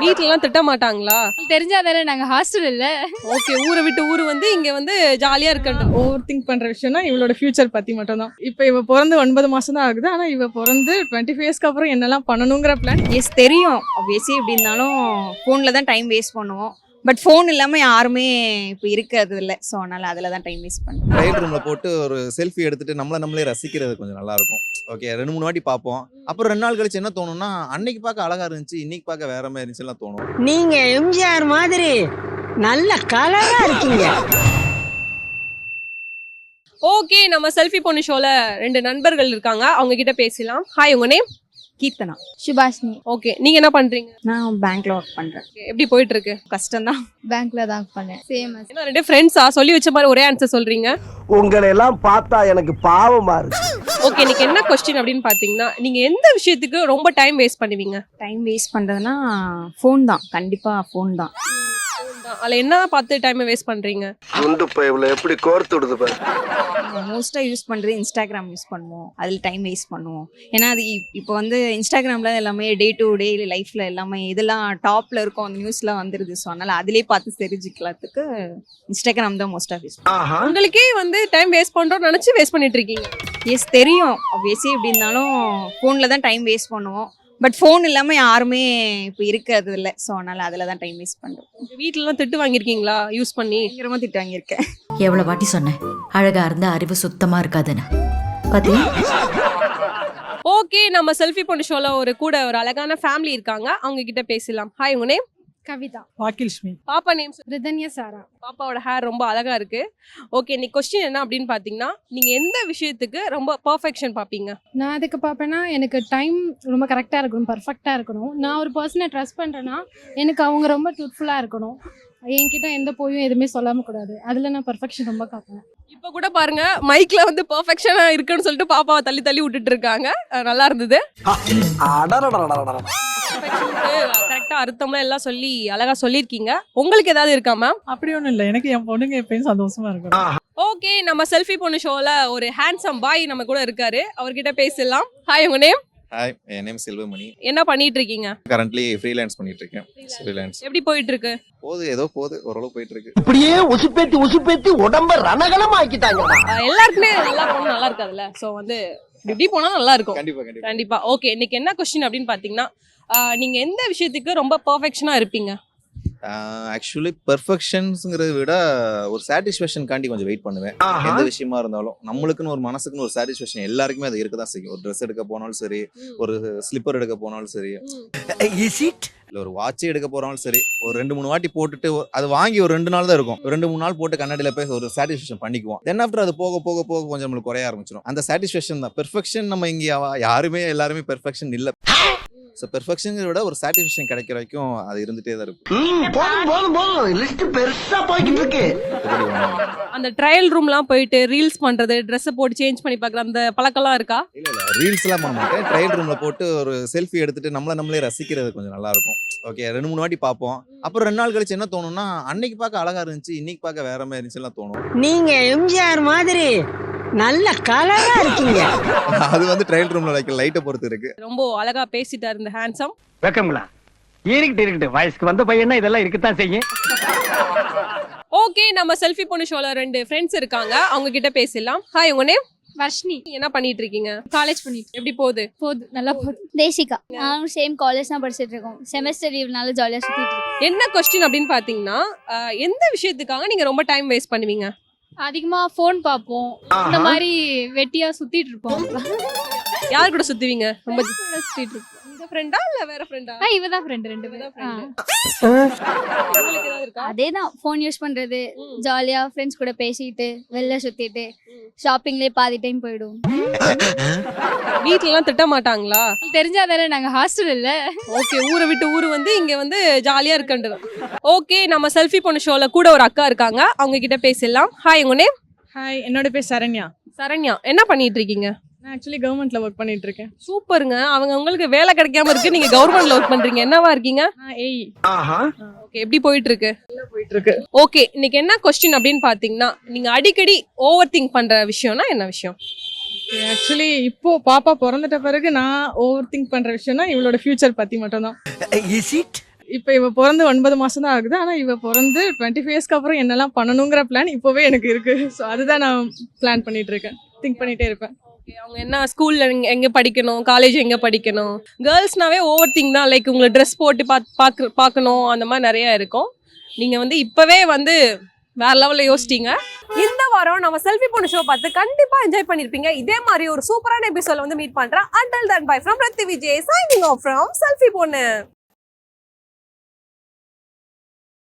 வீட்லலாம் திட்ட மாட்டாங்களா? தெரிஞ்சாதானே நாங்க ஹாஸ்டல் இல்ல. ஓகே, ஊரை விட்டு ஊரு வந்து இங்க வந்து ஜாலியா இருக்கணும். ஓவர் திங்க் பண்ற விஷயம்னா இவளோட ஃபியூச்சர் பத்தி மட்டும் தான். இப்போ இவ பிறந்து 9 மாசம் தான் ஆகுது. ஆனா இவ பிறந்து 25 இயர்ஸ்க்கு அப்புறம் என்னெல்லாம் பண்ணணுங்கிற பிளான். எஸ் தெரியும். ஆப்வியஸ்லி எப்படி இருந்தாலும் ஃபோனில் தான் டைம் வேஸ்ட் பண்ணுவோம். பட் ஃபோன் இல்லாமல் யாருமே இப்போ இருக்கிறது இல்லை. ஸோ அதனால் அதில் தான் டைம் வேஸ்ட் பண்ணுவோம். ட்ரையல் ரூமில் போட்டு ஒரு செல்ஃபி எடுத்துட்டு நம்மளே ரசிக்கிறது கொஞ்சம் நல்லா இருக்கும். ஓகே, 2-3 வாட்டி பார்ப்போம். அப்புறம் 2 நாள் கழிச்சு என்ன தோணும்னா, அன்னைக்கு பார்க்க அழகா இருந்துச்சு, இன்னைக்கு பார்க்க வேற மாதிரி இருந்துச்சுலாம் தோணும். நீங்க எம்ஜிஆர் மாதிரி நல்ல கலரா இருக்கீங்க. ஓகே, நம்ம செல்ஃபி பொண்ணு ஷோல 2 நண்பர்கள் இருக்காங்க, அவங்க கிட்ட பேசலாம். ஹாய், உங்க நேம்? கீர்த்தனா. சுபாஷினி. ஓகே, நீங்க என்ன பண்றீங்க? நான் பேங்க்ல ஒர்க் பண்ணுறேன். Okay, எப்படி போயிட்டு இருக்கு? கஷ்டம்தான். பேங்க்ல தான் பண்ணேன். சேம். என்ன 2 ஃப்ரெண்ட்ஸா சொல்லி வச்ச மாதிரி ஒரே ஆன்சர் சொல்றீங்க? உங்களை எல்லாம் பார்த்தா எனக்கு பாவமா இருக்கு. ஓகே, இன்னைக்கு என்ன கொஸ்டின் அப்படின்னு பாத்தீங்கன்னா, நீங்க எந்த விஷயத்துக்கு ரொம்ப டைம் வேஸ்ட் பண்ணுவீங்க? டைம் வேஸ்ட் பண்ணுறதுனா ஃபோன் தான். கண்டிப்பாக ஃபோன் தான். அதுல என்ன பார்த்து டைம் வேஸ்ட் பண்றீங்க? குண்டு பைப்ல எப்படி கோர்த்து விடுது பாரு. மோஸ்ட்டாக யூஸ் பண்ணுறது இன்ஸ்டாகிராம் யூஸ் பண்ணுவோம். அதில் டைம் வேஸ்ட் பண்ணுவோம். ஏன்னா அது இப்போ வந்து இன்ஸ்டாகிராமில் எல்லாமே டே டு டே லைஃப்பில் எல்லாமே இதெல்லாம் டாப்பில் இருக்கும், அந்த நியூஸ்லாம் வந்துடுது. ஸோ அதனால் அதிலே பார்த்து தெரிஞ்சுக்கலாத்துக்கு இன்ஸ்டாகிராம் தான் மோஸ்ட்டாக யூஸ். உங்களுக்கே வந்து டைம் வேஸ்ட் பண்றோம்னு நினைச்சு வேஸ்ட் பண்ணிட்டு இருக்கீங்க. எஸ் தெரியும். ஆப்வியஸ்லி எப்படி இருந்தாலும் ஃபோனில் தான் டைம் வேஸ்ட் பண்ணுவோம். பட் ஃபோன் இல்லாமல் யாருமே இப்போ இருக்கிறது இல்லை. ஸோ அதனால் அதில் தான் டைம் வேஸ்ட் பண்ணுறோம். வீட்லலாம் திட்டு வாங்கியிருக்கீங்களா யூஸ் பண்ணி? பயங்கரமாக திட்டு வாங்கியிருக்கேன். எவ்வளவு வாட்டி சொன்னேன் அழகா இருந்த அறிவு சுத்தமா இருக்காதுன்னு. பாத்தியா? ஓகே, நம்ம செல்ஃபி பொண்ணு ஷோல கூட ஒரு அழகான ஃபேமிலி இருக்காங்க, அவங்க கிட்ட பேசலாம். ஹாய், உங்க நேம்? கவிதா. வாக்கில்ஷ்மி. பாப்பா நேம்? ரிதன்யா சாரா. பாப்பாவோட ஹேர் ரொம்ப அழகா இருக்கு. ஓகே, இன்னைக்கு கொஸ்டின் என்ன அப்படின்னு பாத்தீங்கன்னா, நீங்க எந்த விஷயத்துக்கு ரொம்ப பெர்ஃபெக்ஷன் பாப்பீங்க? நான் அதுக்கு பார்ப்பேன்னா எனக்கு டைம் ரொம்ப கரெக்டாக இருக்கணும், பர்ஃபெக்டாக இருக்கணும். நான் ஒரு பர்சனை ட்ரஸ்ட் பண்ணுறேன்னா எனக்கு அவங்க ரொம்ப ட்ரூத்ஃபுல்லாக இருக்கணும். என்கிட்ட எந்த போயும் எதுவுமே சொல்லாம கூடாது. அதில் நான் பர்ஃபெக்ஷன் ரொம்ப காப்பேன். இப்ப கூட பாருங்க, மைக்ல வந்து பெர்ஃபெக்ஷனா இருக்குன்னு சொல்லிட்டு பாப்பாவை தள்ளி தள்ளி விட்டுட்டு இருக்காங்க. நல்லா இருந்தது. கரெக்டா அர்த்தம்லாம் எல்லாம் சொல்லி அழகா சொல்லிருக்கீங்க. உங்களுக்கு ஏதாவது இருக்கா மேம்? அப்படி ஒண்ணும் இல்லை, எனக்கு என் பொண்ணுங்க எப்பயும் சந்தோஷமா இருக்கும். ஓகே, நம்ம செல்ஃபி பொண்ணு ஷோல ஒரு ஹேண்ட்ஸம் பாய் நம்ம கூட இருக்காரு, அவர்கிட்ட பேசலாம். ஹாய், உங்க நேம்? ஹாய், என் நேம் செல்வமணி. என்ன பண்ணிட்டு இருக்கீங்க? கரண்ட்லி ஃப்ரீலான்ஸ் பண்ணிட்டு இருக்கேன். ஃப்ரீலான்ஸ் எப்படி போயிட்டு இருக்கு? போகுது ஓரளவு போயிட்டு இருக்கு. இப்படியே உசுப்பேத்தி உடம்ப ரணகலம் ஆக்கிட்டாங்க. எல்லாருக்குமே நல்லா போனா நல்லா இருக்காதுல்ல. சோ வந்து இப்படி போனா நல்லா இருக்கும். கண்டிப்பா. கண்டிப்பா. ஓகே, இன்னைக்கு என்ன கொஸ்டின் அப்படின்னு பாத்தீங்கன்னா, நீங்க எந்த விஷயத்துக்கு ரொம்ப பெர்ஃபெக்ஷனா இருப்பீங்க? ஆக்சுவலி பெர்ஃபெக்ஷன்ஸ்ங்கிறத விட ஒரு சாட்டிஸ்ஃபேக்ஷன் காண்டி கொஞ்சம் வெயிட் பண்ணுவேன். எந்த விஷயமா இருந்தாலும் நம்மளுக்குன்னு ஒரு மனசுக்குன்னு ஒரு சாட்டிஸ்ஃபேக்ஷன் எல்லாருக்குமே அது இருக்கதான் செய்யும். ஒரு ட்ரெஸ் எடுக்க போனாலும் சரி, ஒரு ஸ்லிப்பர் எடுக்க போனாலும் சரி, இல்ல ஒரு வாட்ச் எடுக்க போனாலும் சரி, ஒரு 2-3 வாட்டி போட்டுட்டு அது வாங்கி ஒரு 2 நாள் தான் இருக்கும். 2-3 நாள் போட்டு கண்ணாடியில போய் ஒரு சாட்டிஸ்ஃபேக்ஷன் பண்ணிக்குவோம். தென் ஆஃப்டர் அது போக போக போக கொஞ்சம் நம்மளுக்கு குறைய ஆரம்பிச்சிடும். அந்த சாட்டிஸ்ஃபேக்ஷன் தான் பெர்ஃபெக்ஷன். நம்ம இங்கே எல்லாருமே பெர்ஃபெக்ஷன் இல்ல. ஸோ பெர்ஃபெக்ஷனை விட ஒரு சாட்டிஸ்ஃபேக்ஷன் கிடைக்கிற வரைக்கும் அது இருந்துட்டே தான் இருக்கும். போதும் லிஸ்ட் பெருசா போய்கிட்டு இருக்கு. அந்த ட்ரையல் ரூம்லாம் போயிட்டு ரீல்ஸ் பண்றது, ட்ரெஸ் போட்டு சேஞ்ச் பண்ணி பார்க்குற அந்த பழக்கம்லாம் இருக்கா? இல்ல ரீல்ஸ்லாம் பண்ண மாட்டேன். ட்ரையல் ரூம்ல போட்டு ஒரு செல்ஃபி எடுத்துட்டு நம்மளே ரசிக்கிறது கொஞ்சம் நல்லா இருக்கும். ஓகே, 2-3 வாட்டி பார்ப்போம். அப்புறம் 2 நாள் கழிச்சு என்ன தோணும்னா, அன்னைக்கு பார்க்க அழகா இருந்துச்சு, இன்னைக்கு பார்க்க வேற மாதிரி இருந்துச்சுலாம் தோணும். நீங்க எம்ஜிஆர் மாதிரி நல்ல கலரா இருக்கீங்க. அது வந்து ட்ரையல் ரூம்ல வைக்கிற லைட்டை பொறுத்து இருக்கு. ரொம்ப அழகா பேசிட்டாரு இந்த ஹேண்ட்ஸம். வெக்கங்களா இருக்கட்டு வயசுக்கு வந்த பையனா இதெல்லாம் இருக்கத்தான் செய்யும். ஓகே, நம்ம செல்ஃபி பொண்ணு ஷோல 2 ஃப்ரெண்ட்ஸ் இருக்காங்க, அவங்க கிட்ட பேசலாம். ஹாய், உங்க நேம்? வர்ஷினி. என்ன பண்ணிட்டு இருக்கீங்க? காலேஜ் பண்ணிட்டு. எப்படி போகுது? நல்லா போகுது. தேசிகா. நானும் சேம் காலேஜ் தான் படிச்சுட்டு இருக்கோம். செமஸ்டர் லீவ்னால ஜாலியாக சுற்றிட்டு இருக்கோம். என்ன கொஸ்டின் அப்படின்னு பாத்தீங்கன்னா, எந்த விஷயத்துக்காக நீங்க ரொம்ப டைம் வேஸ்ட் பண்ணுவீங்க? அதிகமா ஃபோன் பார்ப்போம். இந்த மாதிரி வெட்டியா சுத்திட்டு இருப்போம். யார் கூட சுத்துவீங்க? ரொம்ப சுத்திட்டு இருப்போம். இந்த ஃப்ரெண்டா இல்ல வேற ஃப்ரெண்டா? இவதான் ஃப்ரெண்ட். 2 பேரும் உங்களுக்கு ஏதாவது இருக்கா? அதே தான், ஃபோன் யூஸ் பண்ணுறது, ஜாலியாக ஃப்ரெண்ட்ஸ் கூட பேசிட்டு வெளில சுற்றிட்டு ஷாப்பிங்லேயே பாதி டைம் போயிடும். வீட்லலாம் திட்ட மாட்டாங்களா? தெரிஞ்சாதானே நாங்க ஹாஸ்டல் இல்ல. ஓகே, ஊரை விட்டு ஊரு வந்து இங்க வந்து ஜாலியா இருக்கன்றது. ஓகே, நம்ம செல்ஃபி பொண்ணு ஷோல கூட ஒரு அக்கா இருக்காங்க, அவங்க கிட்ட பேசலாம். ஹாய், உங்க நேம்? ஹாய், என்னோட பேர் சரண்யா. சரண்யா, என்ன பண்ணிட்டு இருக்கீங்க? நான் ஆக்சுவலி கவர்மெண்ட்ல ஒர்க் பண்ணிட்டு இருக்கேன். சூப்பருங்க. உங்களுக்கு வேலை கிடைக்காம இருக்கு, நீங்க கவர்மெண்ட்ல ஒர்க் பண்றீங்க. என்னவா இருக்கீங்க? ஓகே, எப்படி போயிட்டு இருக்கு? போயிட்டு இருக்கு. ஓகே, இன்னைக்கு என்ன கொஸ்டின் அப்படின்னு பாத்தீங்கன்னா, நீங்க அடிக்கடி ஓவர் திங்க் பண்ற விஷயம்னா என்ன விஷயம்? ஆக்சுவலி இப்போ பாப்பா பிறந்துட்ட பிறகு நான் ஓவர் திங்க் பண்ற விஷயம்னா இவளோட ஃபியூச்சர் பத்தி மட்டும் தான். இப்போ இவ பிறந்து 9 மாசம் தான் ஆகுது. ஆனா இவ பிறந்து 25 இயர்ஸ்க்கு அப்புறம் என்னெல்லாம் பண்ணணுங்கிற பிளான் இப்போவே எனக்கு இருக்கு. ஸோ அதுதான் நான் பிளான் பண்ணிட்டு இருக்கேன், திங்க் பண்ணிட்டே இருப்பேன். Okay, அவங்க என்ன ஸ்கூல்ல எங்க படிக்கணும், காலேஜ் எங்க படிக்கணும். கேர்ள்ஸ்னாவே ஓவர் திங்க் தான். லைக் உங்களை ட்ரெஸ் போட்டு பார்க்கணும், அந்த மாதிரி நிறைய இருக்கும். நீங்க வந்து இப்பவே வந்து வேற லெவல்ல யோசிட்டீங்க. இந்த வாரம் நம்ம செல்ஃபி பொண்ணு ஷோ பார்த்து கண்டிப்பா என்ஜாய் பண்ணிருப்பீங்க. இதே மாதிரி ஒரு சூப்பரான எபிசோட்ல வந்து மீட் பண்றேன். Until then, bye from Prathi Vijay, signing off from selfie பொண்ணு.